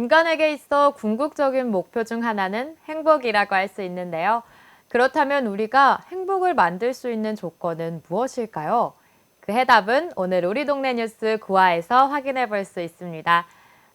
인간에게 있어 궁극적인 목표 중 하나는 행복이라고 할 수 있는데요. 그렇다면 우리가 행복을 만들 수 있는 조건은 무엇일까요? 그 해답은 오늘 우리 동네 뉴스 9화에서 확인해 볼 수 있습니다.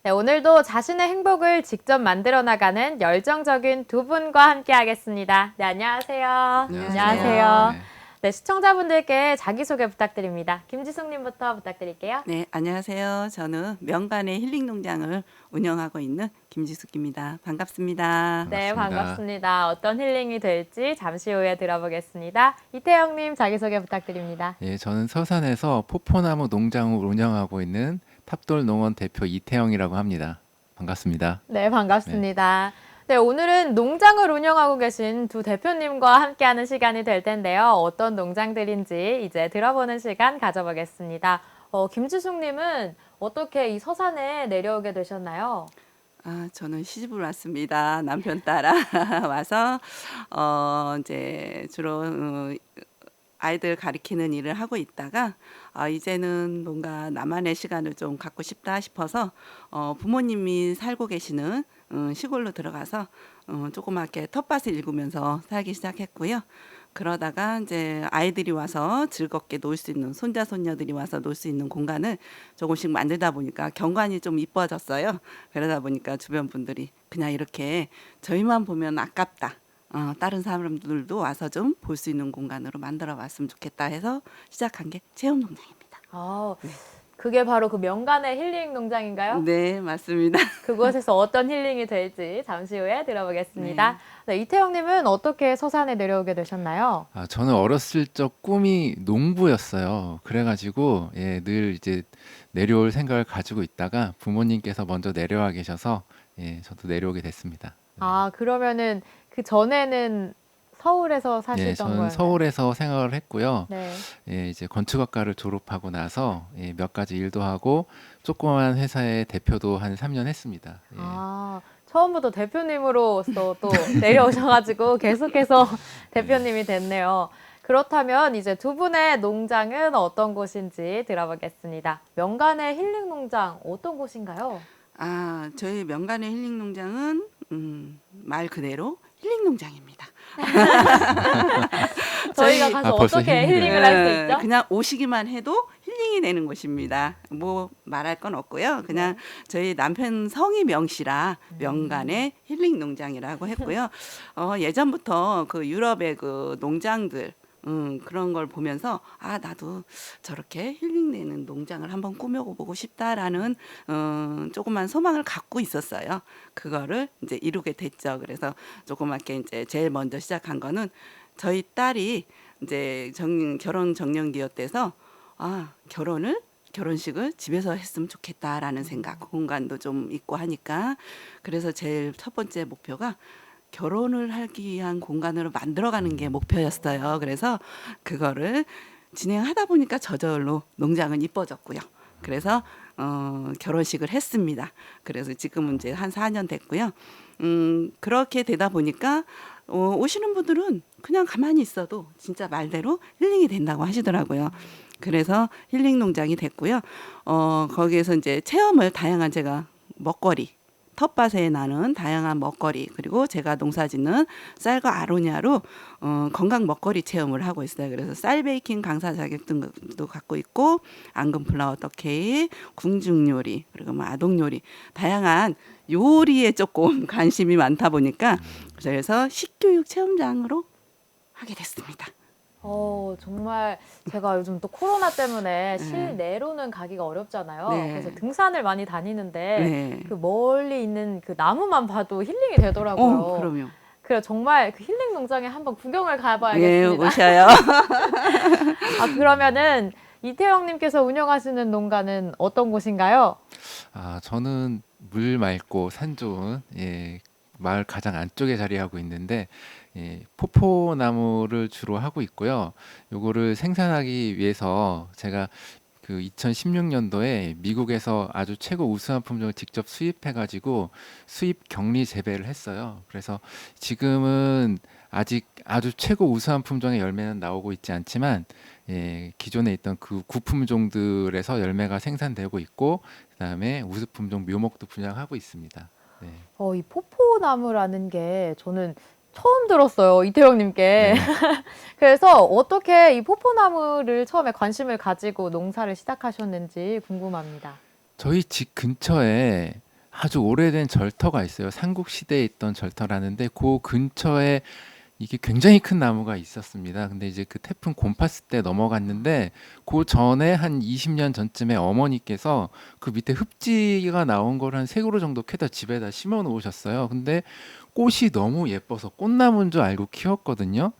네, 오늘도 자신의 행복을 직접 만들어 나가는 열정적인 두 분과 함께 하겠습니다. 네, 안녕하세요. 안녕하세요. 네. 네, 시청자분들께 자기소개 부탁드립니다. 김지숙님부터 부탁드릴게요. 네, 안녕하세요. 저는 명간의 힐링 농장을 운영하고 있는 김지숙입니다. 반갑습니다. 네, 반갑습니다. 반갑습니다. 어떤 힐링이 될지 잠시 후에 들어보겠습니다. 이태영님 자기소개 부탁드립니다. 예, 저는 서산에서 포포나무 농장을 운영하고 있는 탑돌 농원 대표 이태영이라고 합니다. 반갑습니다. 네, 반갑습니다. 네, 오늘은 농장을 운영하고 계신 두 대표님과 함께하는 시간이 될 텐데요. 어떤 농장들인지 이제 들어보는 시간 가져보겠습니다. 김지숙님은 어떻게 이 서산에 내려오게 되셨나요? 저는 시집을 왔습니다. 남편 따라 와서 이제 주로 아이들 가리키는 일을 하고 있다가 이제는 뭔가 나만의 시간을 좀 갖고 싶다 싶어서 부모님이 살고 계시는 시골로 들어가서 조그맣게 텃밭을 일구면서 살기 시작했고요. 그러다가 이제 아이들이 와서 즐겁게 놀 수 있는 손자 손녀들이 와서 놀 수 있는 공간을 조금씩 만들다 보니까 경관이 좀 이뻐졌어요. 그러다 보니까 주변 분들이 그냥 이렇게 저희만 보면 아깝다. 다른 사람들도 와서 좀 볼 수 있는 공간으로 만들어 왔으면 좋겠다 해서 시작한 게 체험농장입니다. 아, 그게 바로 그 명간의 힐링 농장인가요? 네, 맞습니다. 그곳에서 어떤 힐링이 될지 잠시 후에 들어보겠습니다. 네, 이태영님은 어떻게 서산에 내려오게 되셨나요? 저는 어렸을 적 꿈이 농부였어요. 그래가지고 늘 이제 내려올 생각을 가지고 있다가 부모님께서 먼저 내려와 계셔서 저도 내려오게 됐습니다. 아, 그러면은 그 전에는 서울에서 사시던 저는 거예요? 서울에서 생활을 했고요. 네. 이제 건축학과를 졸업하고 나서 몇 가지 일도 하고 조그만 회사의 대표도 한 3년 했습니다. 아, 처음부터 대표님으로서 또 내려오셔가지고 계속해서 대표님이 됐네요. 그렇다면 이제 두 분의 농장은 어떤 곳인지 들어보겠습니다. 명간의 힐링 농장 어떤 곳인가요? 저희 명간의 힐링 농장은 말 그대로 힐링 농장입니다. 저희가 저희- 가서 벌써 어떻게 힐링을. 힐링을 할 수 있죠? 그냥 오시기만 해도 힐링이 되는 곳입니다. 뭐 말할 건 없고요. 그냥 저희 남편 성이 명시라 명간의 힐링 농장이라고 했고요. 예전부터 그 유럽의 그 농장들 그런 걸 보면서 나도 저렇게 힐링되는 농장을 한번 꾸며보고 싶다라는 조그만 소망을 갖고 있었어요. 그거를 이제 이루게 됐죠. 그래서 조그맣게 이제 제일 먼저 시작한 거는 저희 딸이 이제 결혼 정년기였대서 결혼식을 집에서 했으면 좋겠다라는 생각, 공간도 좀 있고 하니까 그래서 제일 첫 번째 목표가 결혼을 하기 위한 공간으로 만들어가는 게 목표였어요. 그래서 그거를 진행하다 보니까 저절로 농장은 이뻐졌고요. 그래서 결혼식을 했습니다. 그래서 지금은 이제 한 4년 됐고요. 그렇게 되다 보니까 오시는 분들은 그냥 가만히 있어도 진짜 말대로 힐링이 된다고 하시더라고요. 그래서 힐링 농장이 됐고요. 거기에서 이제 체험을 다양한 제가 먹거리 텃밭에 나는 다양한 먹거리 그리고 제가 농사짓는 쌀과 아로니아로 건강 먹거리 체험을 하고 있어요. 그래서 쌀 베이킹 강사 자격증도 갖고 있고 앙금 플라워 떡 케이크, 궁중 요리 그리고 뭐 아동 요리 다양한 요리에 조금 관심이 많다 보니까 그래서 식교육 체험장으로 하게 됐습니다. 정말 제가 요즘 또 코로나 때문에 실내로는 가기가 어렵잖아요. 네. 그래서 등산을 많이 다니는데 네. 그 멀리 있는 그 나무만 봐도 힐링이 되더라고요. 그럼요. 그래서 정말 그 힐링 농장에 한번 구경을 예, 가봐야겠습니다. 오셔요. 그러면은 이태영님께서 운영하시는 농가는 어떤 곳인가요? 저는 물 맑고 산 좋은 마을 가장 안쪽에 자리하고 있는데 포포나무를 주로 하고 있고요. 요거를 생산하기 위해서 제가 그 2016년도에 미국에서 아주 최고 우수한 품종을 직접 수입해가지고 수입 격리 재배를 했어요. 그래서 지금은 아직 아주 최고 우수한 품종의 열매는 나오고 있지 않지만 기존에 있던 그 구품종들에서 열매가 생산되고 있고 그다음에 우수품종 묘목도 분양하고 있습니다. 네. 이 포포나무라는 게 저는 처음 들었어요, 이태영님께. 네. 그래서 어떻게 이 포포나무를 처음에 관심을 가지고 농사를 시작하셨는지 궁금합니다. 저희 집 근처에 아주 오래된 절터가 있어요. 삼국시대에 있던 절터라는데 그 근처에 이게 굉장히 큰 나무가 있었습니다. 근데 이제 그 태풍 곰파스 때 넘어갔는데 그 전에 한 20년 전쯤에 어머니께서 그 밑에 흡지가 나온 걸 한 3그루 정도 캐다 집에다 심어 놓으셨어요. 근데 꽃이 너무 예뻐서 꽃나무인 줄 알고 키웠거든요.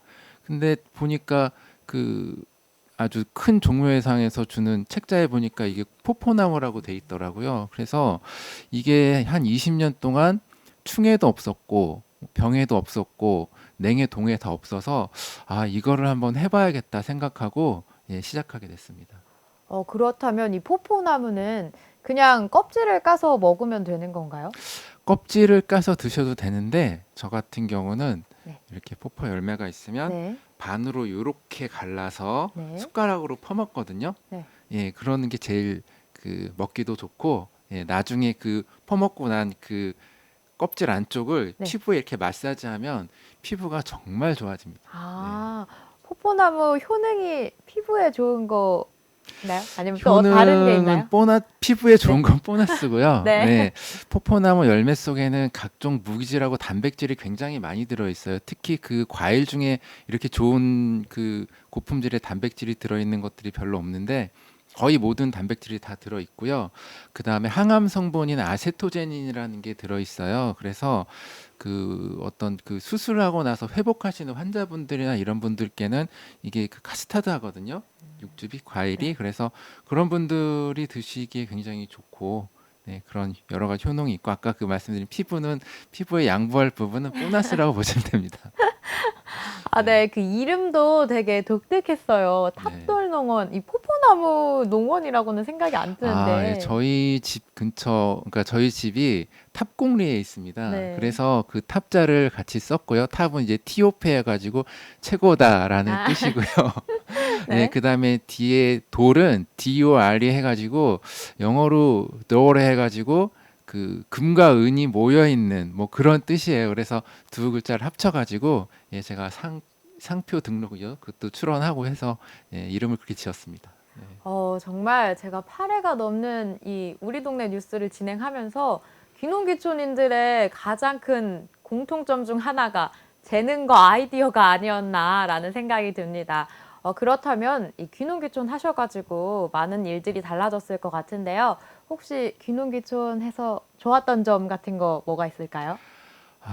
근데 보니까 그 아주 큰 종묘회상에서 주는 책자에 보니까 이게 포포나무라고 돼 있더라고요. 그래서 이게 한 20년 동안 충해도 없었고 병해도 없었고 냉해 동해 다 없어서 이거를 한번 해봐야겠다 생각하고 시작하게 됐습니다. 그렇다면 이 포포나무는 그냥 껍질을 까서 먹으면 되는 건가요? 껍질을 까서 드셔도 되는데 저 같은 경우는 네. 이렇게 포포 열매가 있으면 네. 반으로 이렇게 갈라서 네. 숟가락으로 퍼먹거든요. 네. 그러는 게 제일 그 먹기도 좋고 나중에 그 퍼먹고 난 그 껍질 안쪽을 네. 피부에 이렇게 마사지하면 피부가 정말 좋아집니다. 포포나무 효능이 피부에 좋은 거나요? 아니면 또 다른 게 있나요? 효능은 피부에 좋은 건 보너스고요. 네. 네. 포포나무 열매 속에는 각종 무기질하고 단백질이 굉장히 많이 들어 있어요. 특히 그 과일 중에 이렇게 좋은 그 고품질의 단백질이 들어 있는 것들이 별로 없는데 거의 모든 단백질이 다 들어 있고요. 그다음에 항암 성분인 아세토제닌이라는 게 들어 있어요. 그래서 그 어떤 그 수술하고 나서 회복하시는 환자분들이나 이런 분들께는 이게 그 카스타드 하거든요. 육즙이 과일이. 그래서 그런 분들이 드시기에 굉장히 좋고 그런 여러 가지 효능이 있고 아까 그 말씀드린 피부에 양보할 부분은 보너스라고 보시면 됩니다. 네, 그 이름도 되게 독특했어요. 탑돌농원, 이 포포나무 농원이라고는 생각이 안 드는데. 저희 집 근처, 그러니까 저희 집이 탑곡리에 있습니다. 네. 그래서 그 탑자를 같이 썼고요. 탑은 이제 티오페 해가지고 최고다라는 뜻이고요. 네. 그다음에 뒤에 돌은 DOR이 해가지고 영어로 door 해가지고 그 금과 은이 모여 있는 뭐 그런 뜻이에요. 그래서 두 글자를 합쳐가지고 제가 상표 등록이요. 그것도 출원하고 해서 이름을 그렇게 지었습니다. 정말 제가 8회가 넘는 이 우리 동네 뉴스를 진행하면서 귀농귀촌인들의 가장 큰 공통점 중 하나가 재능과 아이디어가 아니었나라는 생각이 듭니다. 그렇다면 이 귀농귀촌 하셔가지고 많은 일들이 달라졌을 것 같은데요. 혹시 귀농귀촌 해서 좋았던 점 같은 거 뭐가 있을까요?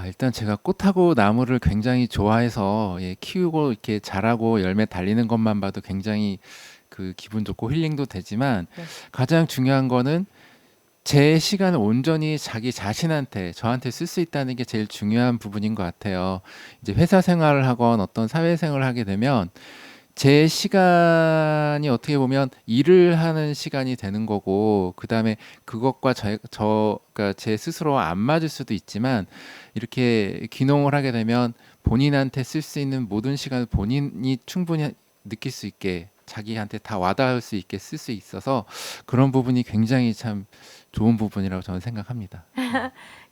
일단 제가 꽃하고 나무를 굉장히 좋아해서 키우고 이렇게 자라고 열매 달리는 것만 봐도 굉장히 그 기분 좋고 힐링도 되지만 네. 가장 중요한 거는 제 시간을 온전히 자기 자신한테 저한테 쓸 수 있다는 게 제일 중요한 부분인 것 같아요. 이제 회사 생활을 하건 어떤 사회 생활을 하게 되면 제 시간이 어떻게 보면 일을 하는 시간이 되는 거고 그다음에 그것과 그러니까 제 스스로 안 맞을 수도 있지만 이렇게 귀농을 하게 되면 본인한테 쓸 수 있는 모든 시간을 본인이 충분히 느낄 수 있게 자기한테 다 와닿을 수 있게 쓸 수 있어서 그런 부분이 굉장히 참 좋은 부분이라고 저는 생각합니다.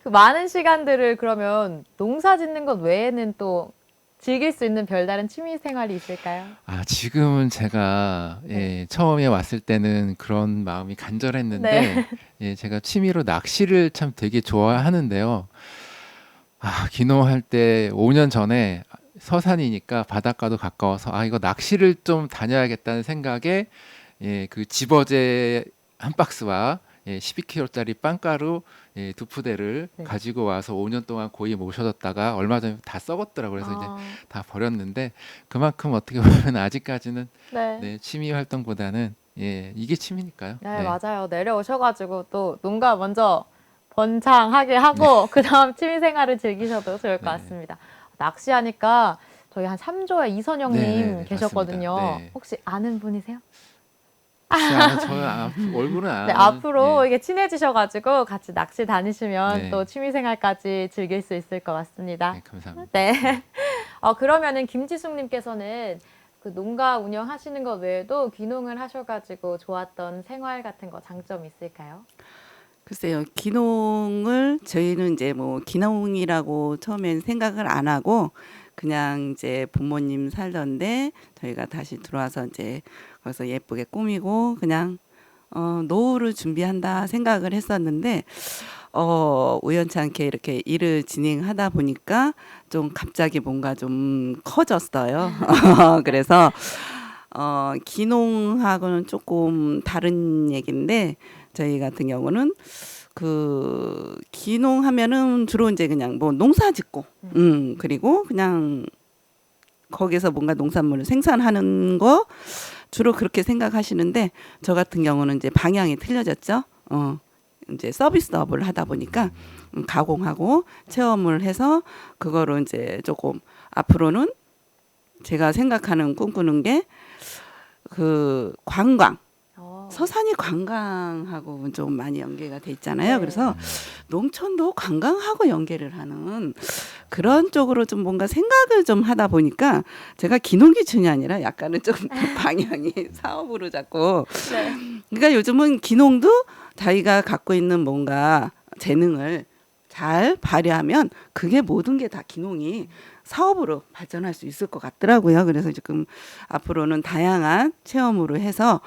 그 많은 시간들을 그러면 농사 짓는 것 외에는 또 즐길 수 있는 별다른 취미 생활이 있을까요? 지금은 제가 처음에 왔을 때는 그런 마음이 간절했는데 제가 취미로 낚시를 참 되게 좋아하는데요. 귀농할 때 5년 전에 서산이니까 바닷가도 가까워서 이거 낚시를 좀 다녀야겠다는 생각에 그 집어제 한 박스와 12kg짜리 빵가루 2푸대를 가지고 와서 5년 동안 고이 모셔뒀다가 얼마 전에 다 썩었더라고요. 그래서 이제 다 버렸는데 그만큼 어떻게 보면 아직까지는 취미 활동보다는 이게 취미니까요. 네, 맞아요. 내려오셔가지고 또 농가 먼저 번창하게 하고 그다음 취미 생활을 즐기셔도 좋을 것 같습니다. 낚시하니까 저희 한 3조의 이선영님 계셨거든요. 혹시 아는 분이세요? 저는 얼굴은 안. 앞으로 이게 친해지셔가지고 같이 낚시 다니시면 또 취미생활까지 즐길 수 있을 것 같습니다. 감사합니다. 그러면은 김지숙님께서는 그 농가 운영하시는 것 외에도 귀농을 하셔가지고 좋았던 생활 같은 거 장점 있을까요? 글쎄요, 기농을 저희는 이제 뭐 기농이라고 처음엔 생각을 안 하고 그냥 이제 부모님 살던데 저희가 다시 들어와서 이제 거기서 예쁘게 꾸미고 그냥 노후를 준비한다 생각을 했었는데 우연치 않게 이렇게 일을 진행하다 보니까 좀 갑자기 뭔가 좀 커졌어요. 그래서 기농하고는 조금 다른 얘기인데 저희 같은 경우는 그 기농하면은 주로 이제 그냥 뭐 농사 짓고 그리고 그냥 거기서 뭔가 농산물을 생산하는 거 주로 그렇게 생각하시는데 저 같은 경우는 이제 방향이 틀려졌죠. 이제 서비스업을 하다 보니까 가공하고 체험을 해서 그거로 이제 조금 앞으로는 제가 생각하는 꿈꾸는 게 그 관광 서산이 관광하고 좀 많이 연계가 돼 있잖아요. 네. 그래서 농촌도 관광하고 연계를 하는 그런 쪽으로 좀 뭔가 생각을 좀 하다 보니까 제가 기농기촌이 아니라 약간은 좀 방향이 사업으로 자꾸 네. 그러니까 요즘은 기농도 자기가 갖고 있는 뭔가 재능을 잘 발휘하면 그게 모든 게 다 기농이 사업으로 발전할 수 있을 것 같더라고요. 그래서 지금 앞으로는 다양한 체험으로 해서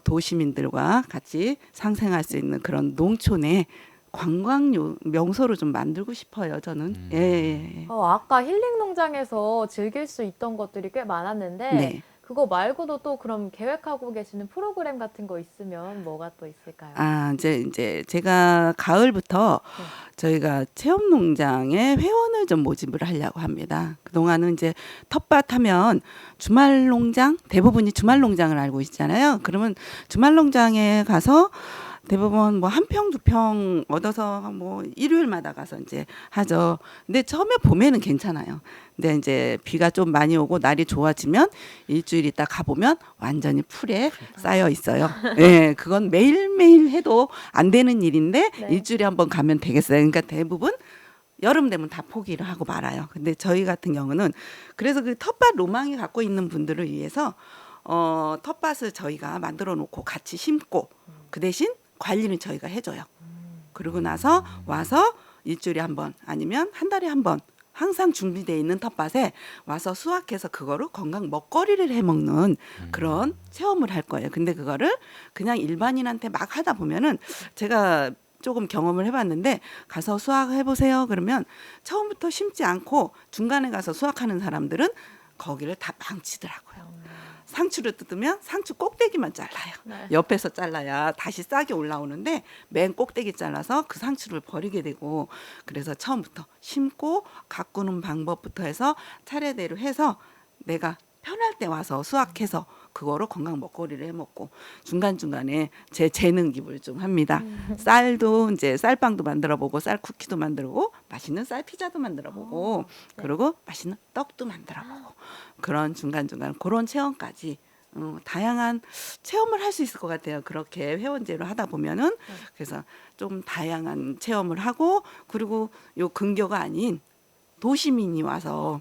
도시민들과 같이 상생할 수 있는 그런 농촌의 관광 명소를 좀 만들고 싶어요. 저는. 예, 예. 아까 힐링 농장에서 즐길 수 있던 것들이 꽤 많았는데 네. 그거 말고도 또 그럼 계획하고 계시는 프로그램 같은 거 있으면 뭐가 또 있을까요? 이제 제가 가을부터 네. 저희가 체험 농장에 회원을 좀 모집을 하려고 합니다. 그동안은 이제 텃밭 하면 주말 농장, 대부분이 주말 농장을 알고 있잖아요. 그러면 주말 농장에 가서 대부분 뭐 한 평, 두 평 얻어서 뭐 일요일마다 가서 이제 하죠. 근데 처음에 봄에는 괜찮아요. 근데 이제 비가 좀 많이 오고 날이 좋아지면 일주일 있다 가보면 완전히 풀에 쌓여 있어요. 예, 그건 매일매일 해도 안 되는 일인데 네. 일주일에 한번 가면 되겠어요. 그러니까 대부분 여름 되면 다 포기를 하고 말아요. 근데 저희 같은 경우는 그래서 그 텃밭 로망이 갖고 있는 분들을 위해서 텃밭을 저희가 만들어 놓고 같이 심고 그 대신 관리는 저희가 해줘요. 그러고 나서 와서 일주일에 한 번 아니면 한 달에 한 번 항상 준비되어 있는 텃밭에 와서 수확해서 그거를 건강 먹거리를 해 먹는 그런 체험을 할 거예요. 근데 그거를 그냥 일반인한테 막 하다 보면은 제가 조금 경험을 해봤는데 가서 수확해 보세요. 그러면 처음부터 심지 않고 중간에 가서 수확하는 사람들은 거기를 다 망치더라고요. 상추를 뜯으면 상추 꼭대기만 잘라요. 네. 옆에서 잘라야 다시 싹이 올라오는데 맨 꼭대기 잘라서 그 상추를 버리게 되고 그래서 처음부터 심고 가꾸는 방법부터 해서 차례대로 해서 내가 편할 때 와서 수확해서 그거로 건강 먹거리를 해 먹고 중간중간에 제 재능 기부를 좀 합니다. 쌀도 이제 쌀빵도 만들어 보고 쌀 쿠키도 만들고 맛있는 쌀 피자도 만들어 보고 네. 그리고 맛있는 떡도 만들어 보고 그런 중간중간 그런 체험까지 다양한 체험을 할 수 있을 것 같아요. 그렇게 회원제로 하다 보면은 그래서 좀 다양한 체험을 하고 그리고 요 근교가 아닌 도시민이 와서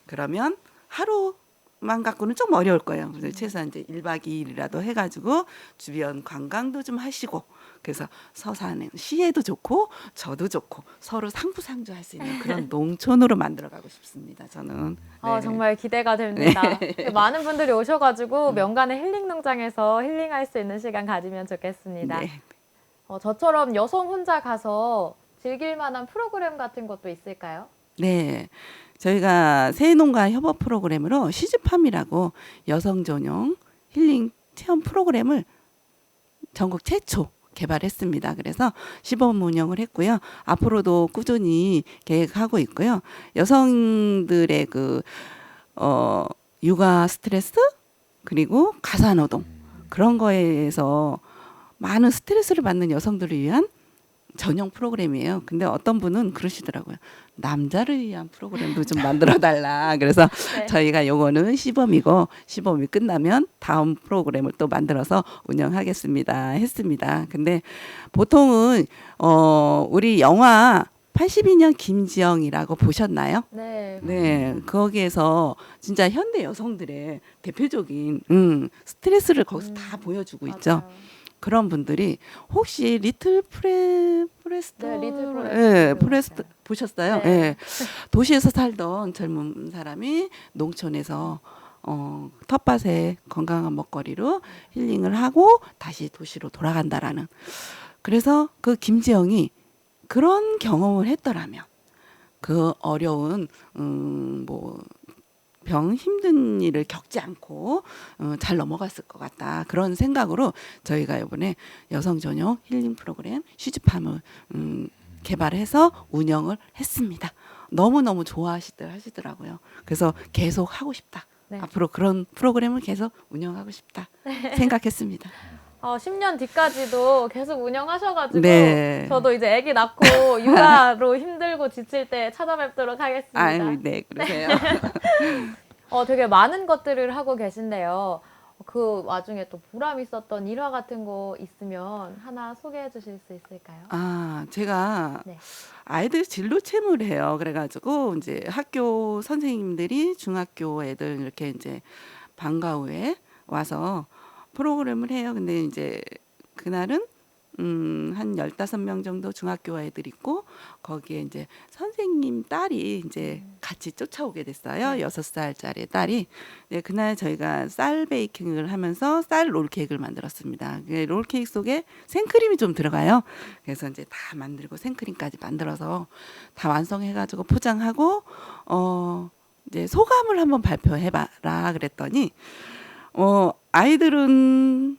그러면 하루만 갖고는 좀 어려울 거예요. 그래서 최소한 이제 1박 2일이라도 해가지고 주변 관광도 좀 하시고 그래서 서산에 시에도 좋고 저도 좋고 서로 상부상조할 수 있는 그런 농촌으로 만들어가고 싶습니다. 저는. 네. 정말 기대가 됩니다. 많은 분들이 오셔가지고 명간의 힐링 농장에서 힐링할 수 있는 시간 가지면 좋겠습니다. 네. 저처럼 여성 혼자 가서 즐길 만한 프로그램 같은 것도 있을까요? 네. 저희가 새농가 협업 프로그램으로 시즈팜이라고 여성 전용 힐링 체험 프로그램을 전국 최초 개발했습니다. 그래서 시범 운영을 했고요. 앞으로도 꾸준히 계획하고 있고요. 여성들의 육아 스트레스 그리고 가사노동 그런 거에서 많은 스트레스를 받는 여성들을 위한 전용 프로그램이에요. 근데 어떤 분은 그러시더라고요. 남자를 위한 프로그램도 좀 만들어 달라. 그래서 네. 저희가 요거는 시범이고 시범이 끝나면 다음 프로그램을 또 만들어서 운영하겠습니다. 했습니다. 근데 보통은 우리 영화 82년 김지영이라고 보셨나요? 네. 네, 거기에서 진짜 현대 여성들의 대표적인 스트레스를 거기서 다 보여주고 있죠. 맞아요. 그런 분들이 혹시 리틀 프레스토 네, 리틀 프레스토 예, 봤어요. 프레스토 보셨어요? 네. 예. 도시에서 살던 젊은 사람이 농촌에서 텃밭에 건강한 먹거리로 힐링을 하고 다시 도시로 돌아간다라는. 그래서 그 김지영이 그런 경험을 했더라면 그 어려운 뭐 병 힘든 일을 겪지 않고 잘 넘어갔을 것 같다. 그런 생각으로 저희가 이번에 여성 전용 힐링 프로그램 슈즈팜을 개발해서 운영을 했습니다. 너무너무 하시더라고요. 그래서 계속 하고 싶다. 네. 앞으로 그런 프로그램을 계속 운영하고 싶다 생각했습니다. 10년 뒤까지도 계속 운영하셔가지고 네. 저도 이제 아기 낳고 육아로 힘들고 지칠 때 찾아뵙도록 하겠습니다. 아유, 네, 그러세요. 되게 많은 것들을 하고 계신데요. 그 와중에 또 보람 있었던 일화 같은 거 있으면 하나 소개해 주실 수 있을까요? 제가 네. 아이들 진로 채무를 해요. 그래가지고 이제 학교 선생님들이 중학교 애들 이렇게 이제 방과 후에 와서 프로그램을 해요. 근데 이제 그날은 한 15명 정도 중학교 애들 있고 거기에 이제 선생님 딸이 이제 같이 쫓아오게 됐어요. 6살짜리 딸이. 네, 그날 저희가 쌀 베이킹을 하면서 쌀 롤케이크를 만들었습니다. 롤케이크 속에 생크림이 좀 들어가요. 그래서 이제 다 만들고 생크림까지 만들어서 다 완성해가지고 포장하고 이제 소감을 한번 발표해봐라 그랬더니 아이들은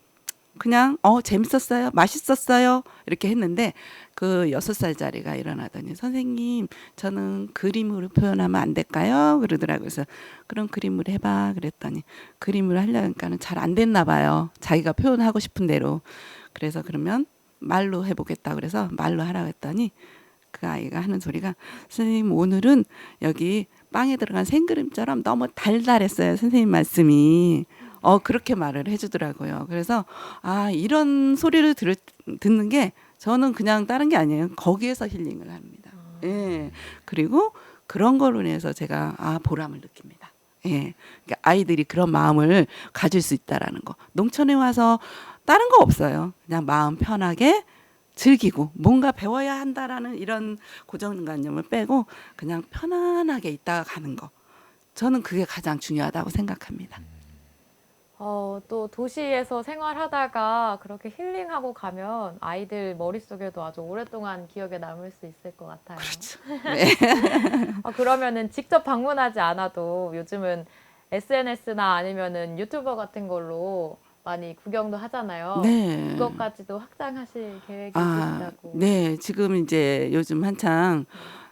그냥 재밌었어요, 맛있었어요 이렇게 했는데 그 6살짜리가 일어나더니 선생님 저는 그림으로 표현하면 안 될까요? 그러더라고요. 그래서 그런 그림을 해봐 그랬더니 그림을 하려니까는 잘 안 됐나 봐요. 자기가 표현하고 싶은 대로. 그래서 그러면 말로 해보겠다 그래서 말로 하라고 했더니 그 아이가 하는 소리가 선생님 오늘은 여기 빵에 들어간 생크림처럼 너무 달달했어요. 선생님 말씀이. 그렇게 말을 해주더라고요. 그래서 이런 소리를 듣는 게 저는 그냥 다른 게 아니에요. 거기에서 힐링을 합니다. 예. 그리고 그런 걸로 인해서 제가 보람을 느낍니다. 예. 그러니까 아이들이 그런 마음을 가질 수 있다라는 거. 농촌에 와서 다른 거 없어요. 그냥 마음 편하게 즐기고 뭔가 배워야 한다라는 이런 고정관념을 빼고 그냥 편안하게 있다가 가는 거. 저는 그게 가장 중요하다고 생각합니다. 또 도시에서 생활하다가 그렇게 힐링하고 가면 아이들 머릿속에도 아주 오랫동안 기억에 남을 수 있을 것 같아요. 그렇죠. 네. 그러면은 직접 방문하지 않아도 요즘은 SNS나 아니면은 유튜버 같은 걸로 많이 구경도 하잖아요. 네. 그것까지도 확장하실 계획이 있으시다고. 네. 지금 이제 요즘 한창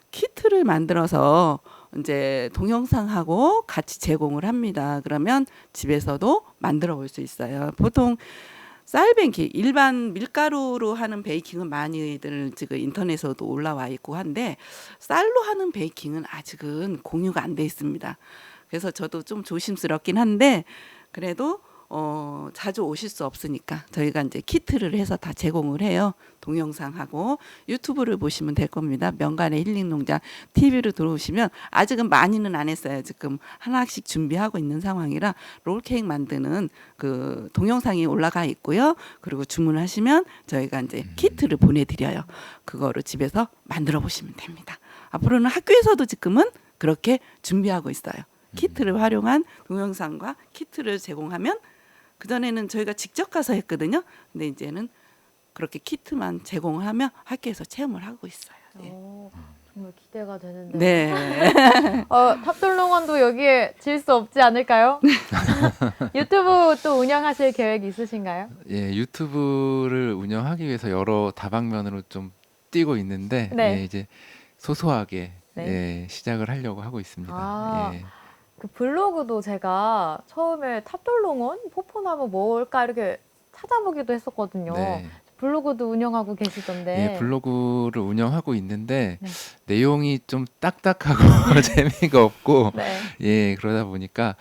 키트를 만들어서 이제 동영상하고 같이 제공을 합니다. 그러면 집에서도 만들어 볼 수 있어요. 보통 쌀 베이킹, 일반 밀가루로 하는 베이킹은 많이들 지금 인터넷에서도 올라와 있고 한데 쌀로 하는 베이킹은 아직은 공유가 안 돼 있습니다. 그래서 저도 좀 조심스럽긴 한데 그래도 자주 오실 수 없으니까 저희가 이제 키트를 해서 다 제공을 해요. 동영상하고 유튜브를 보시면 될 겁니다. 명간의 힐링 농장 TV로 들어오시면 아직은 많이는 안 했어요. 지금 하나씩 준비하고 있는 상황이라 롤케이크 만드는 그 동영상이 올라가 있고요. 그리고 주문하시면 저희가 이제 키트를 보내드려요. 그거를 집에서 만들어 보시면 됩니다. 앞으로는 학교에서도 지금은 그렇게 준비하고 있어요. 키트를 활용한 동영상과 키트를 제공하면 그전에는 저희가 직접 가서 했거든요. 근데 이제는 그렇게 키트만 제공을 하면 학교에서 체험을 하고 있어요. 네. 정말 기대가 되는데. 네. 탑돌농원도 여기에 질 수 없지 않을까요? 유튜브 또 운영하실 계획 있으신가요? 예, 유튜브를 운영하기 위해서 여러 다방면으로 좀 뛰고 있는데 네. 예, 이제 소소하게 네. 예, 시작을 하려고 하고 있습니다. 예. 그 블로그도 제가 처음에 탑돌농원 포포나무 뭘까 이렇게 찾아보기도 했었거든요. 네. 블로그도 운영하고 계시던데. 예, 블로그를 운영하고 있는데 네. 내용이 좀 딱딱하고 재미가 없고 네. 예, 그러다 보니까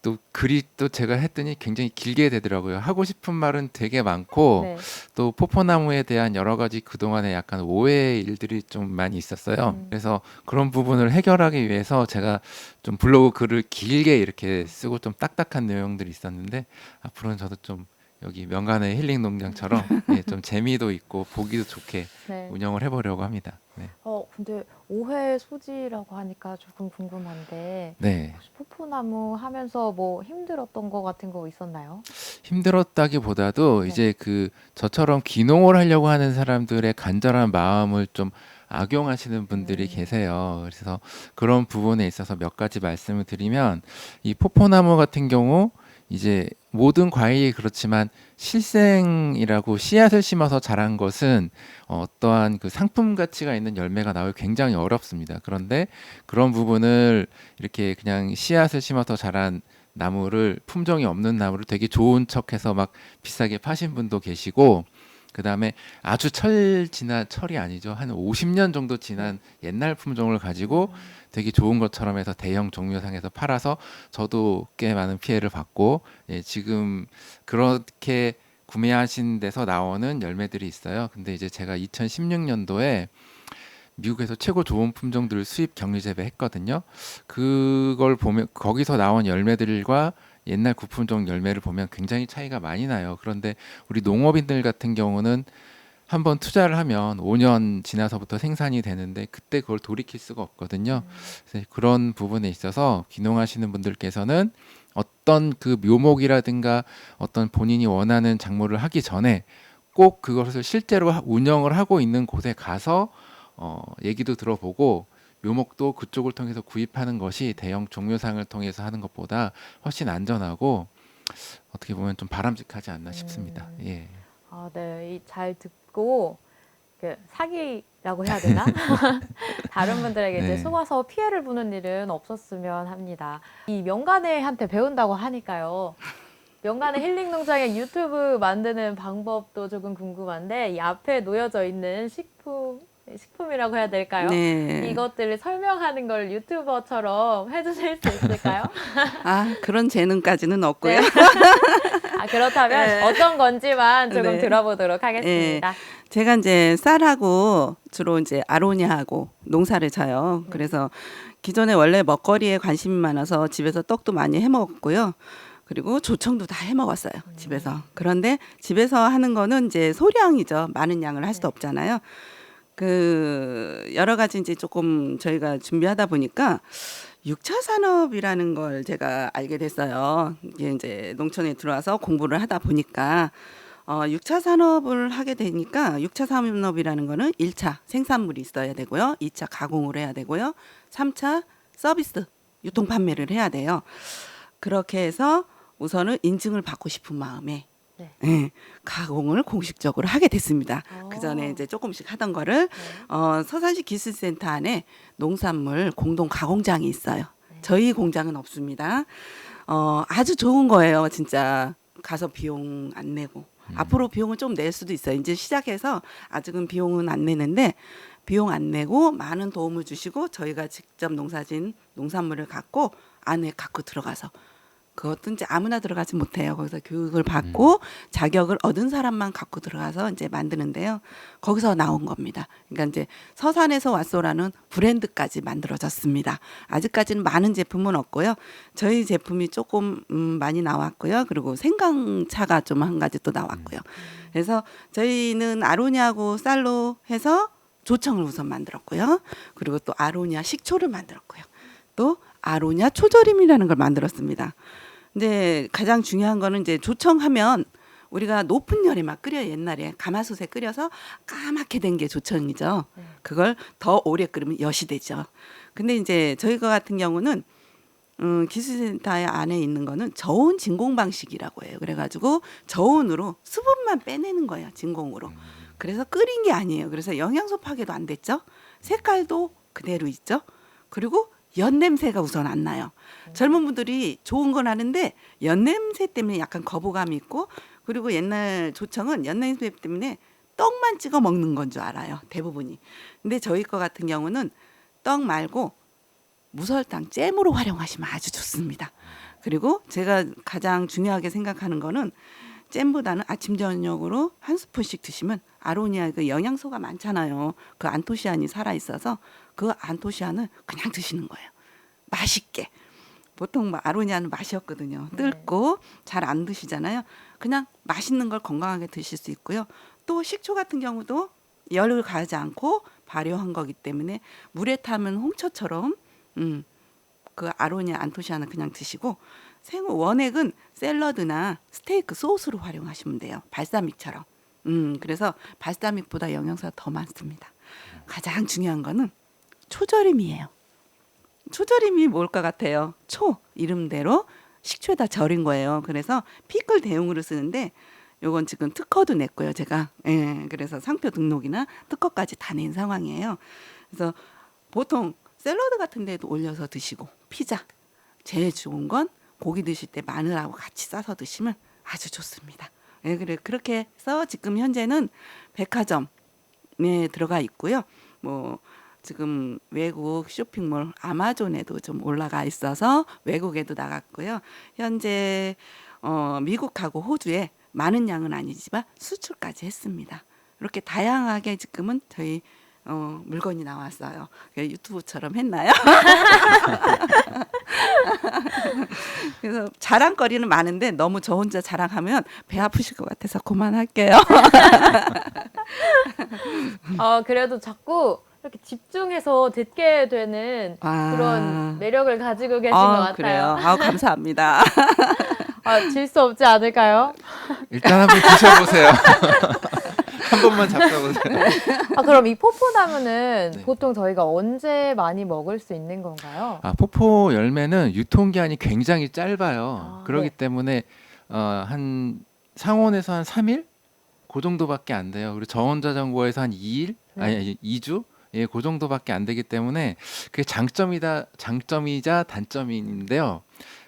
또 글이 또 제가 했더니 굉장히 길게 되더라고요. 하고 싶은 말은 되게 많고 네. 또 포포나무에 대한 여러 가지 그동안에 약간 오해의 일들이 좀 많이 있었어요. 그래서 그런 부분을 해결하기 위해서 제가 좀 블로그 글을 길게 이렇게 쓰고 좀 딱딱한 내용들이 있었는데 앞으로는 저도 좀 여기 명간의 힐링 농장처럼 예, 좀 재미도 있고 보기도 좋게 네. 운영을 해보려고 합니다. 네. 근데 오해 소지라고 하니까 조금 궁금한데 네. 혹시 포포나무 하면서 뭐 힘들었던 거 같은 거 있었나요? 힘들었다기보다도 네. 이제 그 저처럼 귀농을 하려고 하는 사람들의 간절한 마음을 좀 악용하시는 분들이 계세요. 그래서 그런 부분에 있어서 몇 가지 말씀을 드리면 이 포포나무 같은 경우 이제 모든 과일이 그렇지만 실생이라고 씨앗을 심어서 자란 것은 어떠한 그 상품 가치가 있는 열매가 나오기 굉장히 어렵습니다. 그런데 그런 부분을 이렇게 그냥 씨앗을 심어서 자란 나무를 품종이 없는 나무를 되게 좋은 척해서 막 비싸게 파신 분도 계시고 그다음에 아주 지난 철이 아니죠. 한 50년 정도 지난 옛날 품종을 가지고 되게 좋은 것처럼 해서 대형 종묘상에서 팔아서 저도 꽤 많은 피해를 받고 예, 지금 그렇게 구매하신 데서 나오는 열매들이 있어요. 근데 이제 제가 2016년도에 미국에서 최고 좋은 품종들을 수입 격리 재배했거든요. 그걸 보면 거기서 나온 열매들과 옛날 구품종 열매를 보면 굉장히 차이가 많이 나요. 그런데 우리 농업인들 같은 경우는 한번 투자를 하면 5년 지나서부터 생산이 되는데 그때 그걸 돌이킬 수가 없거든요. 그래서 그런 부분에 있어서 귀농하시는 분들께서는 어떤 그 묘목이라든가 어떤 본인이 원하는 작물을 하기 전에 꼭 그것을 실제로 운영을 하고 있는 곳에 가서 얘기도 들어보고 묘목도 그쪽을 통해서 구입하는 것이 대형 종묘상을 통해서 하는 것보다 훨씬 안전하고 어떻게 보면 좀 바람직하지 않나 싶습니다. 예. 네. 잘 듣고 사기라고 해야 되나? 다른 분들에게 이제 네. 속아서 피해를 보는 일은 없었으면 합니다. 이 명간애한테 배운다고 하니까요. 명간의 힐링 농장의 유튜브 만드는 방법도 조금 궁금한데 이 앞에 놓여져 있는 식품이라고 해야 될까요? 네. 이것들을 설명하는 걸 유튜버처럼 해주실 수 있을까요? 그런 재능까지는 없고요. 네. 그렇다면 네. 어떤 건지만 조금 네. 들어보도록 하겠습니다. 제가 이제 쌀하고 주로 이제 아로니아하고 농사를 져요. 그래서 기존에 원래 먹거리에 관심이 많아서 집에서 떡도 많이 해 먹었고요. 그리고 조청도 다 해 먹었어요. 집에서. 그런데 집에서 하는 거는 이제 소량이죠. 많은 양을 할 수도 없잖아요. 여러 가지 이제 조금 저희가 준비하다 보니까 6차 산업이라는 걸 제가 알게 됐어요. 이게 이제 농촌에 들어와서 공부를 하다 보니까 6차 산업을 하게 되니까 6차 산업이라는 거는 1차 생산물이 있어야 되고요. 2차 가공을 해야 되고요. 3차 서비스 유통 판매를 해야 돼요. 그렇게 해서 우선은 인증을 받고 싶은 마음에 가공을 공식적으로 하게 됐습니다. 그 전에 이제 조금씩 하던 거를 서산시 기술센터 안에 농산물 공동 가공장이 있어요. 저희 공장은 없습니다. 아주 좋은 거예요, 진짜. 가서 비용 안 내고. 앞으로 비용을 좀 낼 수도 있어요. 이제 시작해서 아직은 비용은 안 내는데 비용 안 내고 많은 도움을 주시고 저희가 직접 농사진 농산물을 안에 갖고 들어가서 그것도 이제 아무나 들어가지 못해요. 거기서 교육을 받고 자격을 얻은 사람만 갖고 들어가서 이제 만드는데요. 거기서 나온 겁니다. 그러니까 이제 서산에서 왔소라는 브랜드까지 만들어졌습니다. 아직까지는 많은 제품은 없고요. 저희 제품이 조금 많이 나왔고요. 그리고 생강차가 좀 한 가지 또 나왔고요. 그래서 저희는 아로니아하고 쌀로 해서 조청을 우선 만들었고요. 그리고 또 아로니아 식초를 만들었고요. 또 아로니아 초절임이라는 걸 만들었습니다. 근데 가장 중요한 거는 이제 조청하면 우리가 높은 열에 막 끓여요. 옛날에 가마솥에 끓여서 까맣게 된 게 조청이죠. 그걸 더 오래 끓이면 엿이 되죠. 근데 이제 저희 거 같은 경우는 기술센터 안에 있는 거는 저온 진공 방식이라고 해요. 그래가지고 저온으로 수분만 빼내는 거예요. 진공으로. 그래서 끓인 게 아니에요. 그래서 영양소 파괴도 안 됐죠. 색깔도 그대로 있죠. 그리고 연 냄새가 우선 안 나요. 젊은 분들이 좋은 건 아는데 연 냄새 때문에 약간 거부감이 있고 그리고 옛날 조청은 연 냄새 때문에 떡만 찍어 먹는 건 줄 알아요. 대부분이. 근데 저희 거 같은 경우는 떡 말고 무설탕 잼으로 활용하시면 아주 좋습니다. 그리고 제가 가장 중요하게 생각하는 거는 잼보다는 아침 저녁으로 한 스푼씩 드시면 아로니아 그 영양소가 많잖아요. 그 안토시아닌이 살아 있어서 그 안토시아닌을 그냥 드시는 거예요. 맛있게. 보통 뭐 아로니아는 맛이 없거든요. 네. 뜰고 잘 안 드시잖아요. 그냥 맛있는 걸 건강하게 드실 수 있고요. 또 식초 같은 경우도 열을 가하지 않고 발효한 거기 때문에 물에 타면 홍초처럼 그 아로니아 안토시아는 그냥 드시고 원액은 샐러드나 스테이크 소스로 활용하시면 돼요. 발사믹처럼. 그래서 발사믹보다 영양소가 더 많습니다. 가장 중요한 거는 초절임이에요. 초절임이 뭘 것 같아요? 초 이름대로 식초에다 절인 거예요. 그래서 피클 대용으로 쓰는데 요건 지금 특허도 냈고요. 제가 그래서 상표 등록이나 특허까지 다 낸 상황이에요. 그래서 보통 샐러드 같은 데도 올려서 드시고 피자 제일 좋은 건 고기 드실 때 마늘하고 같이 싸서 드시면 아주 좋습니다. 그래 그렇게 해서 지금 현재는 백화점에 들어가 있고요. 뭐 지금 외국 쇼핑몰 아마존에도 좀 올라가 있어서 외국에도 나갔고요. 현재 미국하고 호주에 많은 양은 아니지만 수출까지 했습니다. 이렇게 다양하게 지금은 저희 물건이 나왔어요. 유튜브처럼 했나요? 그래서 자랑거리는 많은데 너무 저 혼자 자랑하면 배 아프실 것 같아서 그만할게요. 그래도 자꾸 이렇게 집중해서 듣게 되는 그런 매력을 가지고 계신 것 같아요. 그래요. 감사합니다. 질 수 없지 않을까요? 일단 한번 드셔보세요. 한 번만 잡숴보세요. 그럼 이 포포나무는 네. 보통 저희가 언제 많이 먹을 수 있는 건가요? 포포 열매는 유통기한이 굉장히 짧아요. 그렇기 네. 때문에 한 상온에서 한 3일? 그 정도밖에 안 돼요. 그리고 저온저장고에서 한 2일? 네. 아니 2주? 예, 그 정도밖에 안 되기 때문에 그게 장점이자 단점인데요.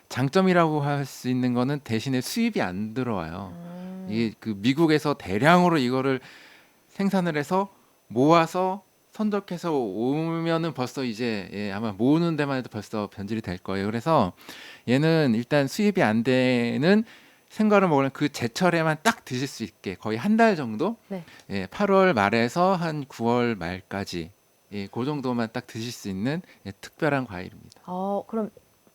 장점이라고 할 수 있는 거는 대신에 수입이 안 들어와요. 이게 그 미국에서 대량으로 이거를 생산을 해서 모아서 선적해서 오면은 벌써 이제 아마 모으는 데만 해도 벌써 변질이 될 거예요. 그래서 얘는 일단 수입이 안 되는 생과를 먹으면 그 제철에만 딱 드실 수 있게 거의 한 달 정도, 네. 8월 말에서 한 9월 말까지 그 정도만 딱 드실 수 있는 특별한 과일입니다. 그럼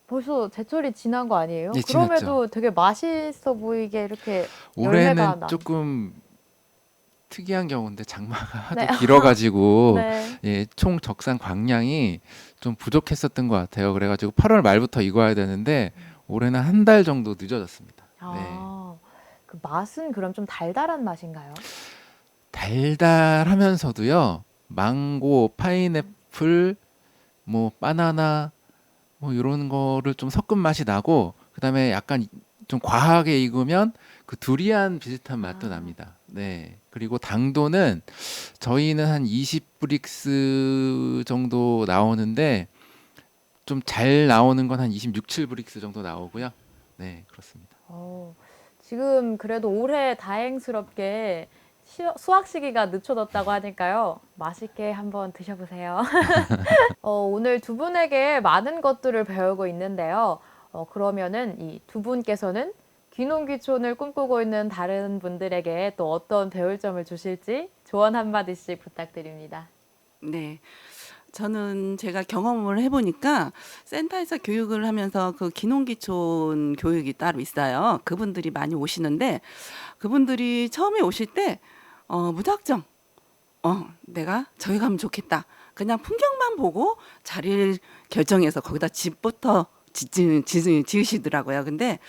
벌써 제철이 지난 거 아니에요? 네, 그럼에도 되게 맛있어 보이게 이렇게 올해는 열매가 조금 특이한 경우인데 장마가 하도 네. 길어가지고 네. 총 적산 광량이 좀 부족했었던 것 같아요. 그래가지고 8월 말부터 익어야 되는데 올해는 한 달 정도 늦어졌습니다. 그 맛은 그럼 좀 달달한 맛인가요? 달달하면서도요. 망고, 파인애플, 뭐 바나나 뭐 이런 거를 좀 섞은 맛이 나고 그다음에 약간 좀 과하게 익으면 그 두리안 비슷한 맛도 납니다. 네. 그리고 당도는 저희는 한 20브릭스 정도 나오는데 좀 잘 나오는 건 한 26, 7브릭스 정도 나오고요. 네, 그렇습니다. 지금 그래도 올해 다행스럽게 수확 시기가 늦춰졌다고 하니까요. 맛있게 한번 드셔보세요. 오늘 두 분에게 많은 것들을 배우고 있는데요. 그러면은 이 두 분께서는 귀농귀촌을 꿈꾸고 있는 다른 분들에게 또 어떤 배울 점을 주실지 조언 한마디씩 부탁드립니다. 네. 저는 제가 경험을 해보니까 센터에서 교육을 하면서 그 귀농귀촌 교육이 따로 있어요. 그분들이 많이 오시는데 그분들이 처음에 오실 때 무작정 내가 저기 가면 좋겠다. 그냥 풍경만 보고 자리를 결정해서 거기다 집부터 지으시더라고요. 근데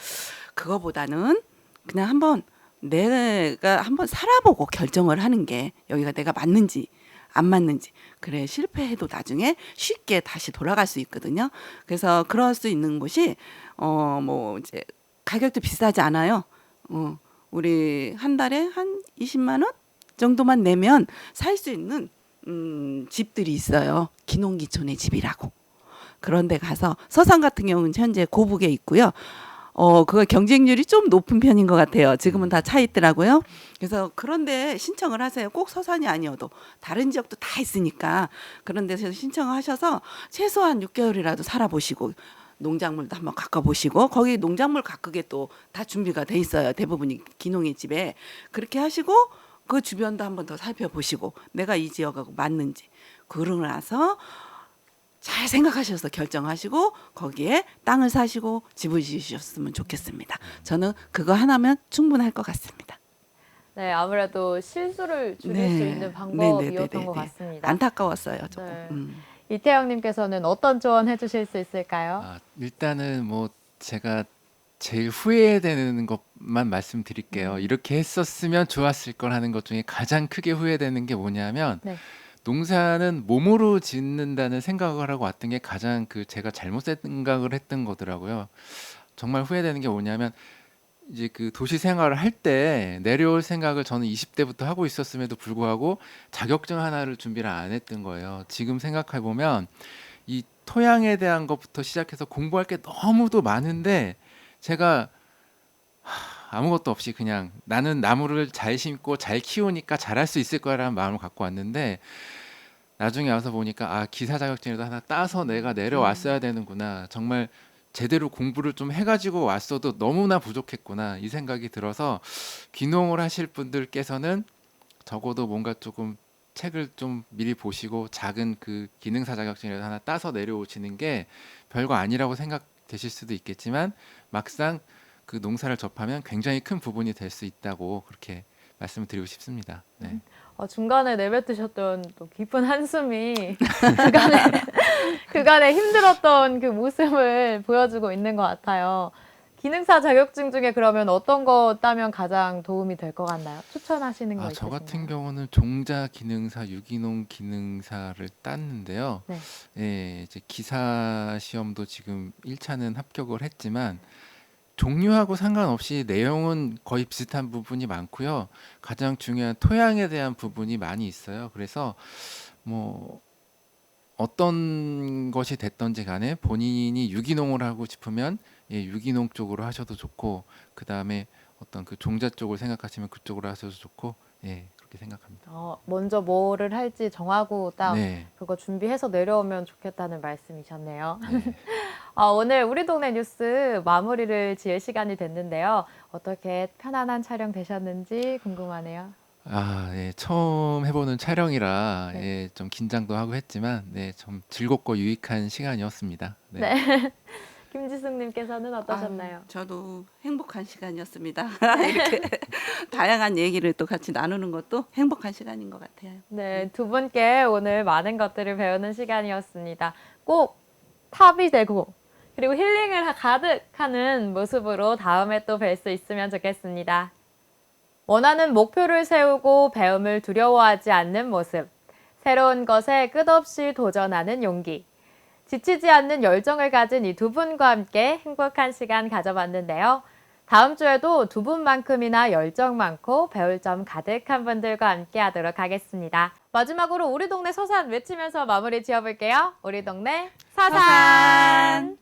그거보다는 그냥 내가 한번 살아보고 결정을 하는 게 여기가 내가 맞는지 안 맞는지. 그래 실패해도 나중에 쉽게 다시 돌아갈 수 있거든요. 그래서 그럴 수 있는 곳이 뭐 이제 가격도 비싸지 않아요. 우리 한 달에 한 20만 원 정도만 내면 살 수 있는 집들이 있어요. 귀농귀촌의 집이라고. 그런데 가서 서산 같은 경우는 현재 고북에 있고요. 그거 경쟁률이 좀 높은 편인 것 같아요. 지금은 다 차 있더라고요. 그래서 그런데 신청을 하세요. 꼭 서산이 아니어도 다른 지역도 다 있으니까 그런 데서 신청을 하셔서 최소한 6개월이라도 살아보시고 농작물도 한번 가꿔보시고 거기 농작물 가꾸게 또 다 준비가 돼 있어요. 대부분이 귀농의 집에. 그렇게 하시고 그 주변도 한번 더 살펴보시고 내가 이 지역하고 맞는지 그러고 나서 잘 생각하셔서 결정하시고 거기에 땅을 사시고 집을 지으셨으면 좋겠습니다. 저는 그거 하나면 충분할 것 같습니다. 네, 아무래도 실수를 줄일 네. 수 있는 방법이었던 것 네네네네네. 같습니다. 안타까웠어요, 조금. 네. 이태영님께서는 어떤 조언 해주실 수 있을까요? 일단은 뭐 제가 제일 후회되는 것만 말씀드릴게요. 이렇게 했었으면 좋았을 걸 하는 것 중에 가장 크게 후회되는 게 뭐냐면 네. 농사는 몸으로 짓는다는 생각을 하고 왔던 게 가장 제가 잘못 생각을 했던 거더라고요. 정말 후회되는 게 뭐냐면 이제 그 도시 생활을 할 때 내려올 생각을 저는 20대부터 하고 있었음에도 불구하고 자격증 하나를 준비를 안 했던 거예요. 지금 생각해 보면 이 토양에 대한 것부터 시작해서 공부할 게 너무도 많은데 제가 아무것도 없이 그냥 나는 나무를 잘 심고 잘 키우니까 잘할 수 있을 거라는 마음을 갖고 왔는데 나중에 와서 보니까 기사 자격증이라도 하나 따서 내가 내려왔어야 되는구나. 정말 제대로 공부를 좀 해가지고 왔어도 너무나 부족했구나. 이 생각이 들어서 귀농을 하실 분들께서는 적어도 뭔가 조금 책을 좀 미리 보시고 작은 그 기능사 자격증이라도 하나 따서 내려오시는 게 별거 아니라고 생각되실 수도 있겠지만 막상 그 농사를 접하면 굉장히 큰 부분이 될 수 있다고 그렇게 말씀을 드리고 싶습니다. 네. 중간에 내뱉으셨던 또 깊은 한숨이 그간에 힘들었던 그 모습을 보여주고 있는 것 같아요. 기능사 자격증 중에 그러면 어떤 거 따면 가장 도움이 될 것 같나요? 추천하시는 거 저 있으신가요? 같은 경우는 종자 기능사, 유기농 기능사를 땄는데요. 네. 예, 이제 기사 시험도 지금 1차는 합격을 했지만 종류하고 상관없이 내용은 거의 비슷한 부분이 많고요. 가장 중요한 토양에 대한 부분이 많이 있어요. 그래서 뭐 어떤 것이 됐던지 간에 본인이 유기농을 하고 싶으면 유기농 쪽으로 하셔도 좋고 그 다음에 어떤 그 종자 쪽을 생각하시면 그쪽으로 하셔도 좋고 그렇게 생각합니다. 먼저 뭐를 할지 정하고 딱 네. 그거 준비해서 내려오면 좋겠다는 말씀이셨네요. 네. 오늘 우리 동네 뉴스 마무리를 지을 시간이 됐는데요. 어떻게 편안한 촬영 되셨는지 궁금하네요. 처음 해보는 촬영이라 네. 좀 긴장도 하고 했지만 좀 즐겁고 유익한 시간이었습니다. 네. 네. 김지숙님께서는 어떠셨나요? 저도 행복한 시간이었습니다. 이렇게 다양한 얘기를 또 같이 나누는 것도 행복한 시간인 것 같아요. 네, 두 분께 오늘 많은 것들을 배우는 시간이었습니다. 꼭 탑이 되고 그리고 힐링을 가득하는 모습으로 다음에 또 뵐 수 있으면 좋겠습니다. 원하는 목표를 세우고 배움을 두려워하지 않는 모습, 새로운 것에 끝없이 도전하는 용기, 지치지 않는 열정을 가진 이 두 분과 함께 행복한 시간 가져봤는데요. 다음 주에도 두 분만큼이나 열정 많고 배울 점 가득한 분들과 함께 하도록 하겠습니다. 마지막으로 우리 동네 서산 외치면서 마무리 지어볼게요. 우리 동네 서산!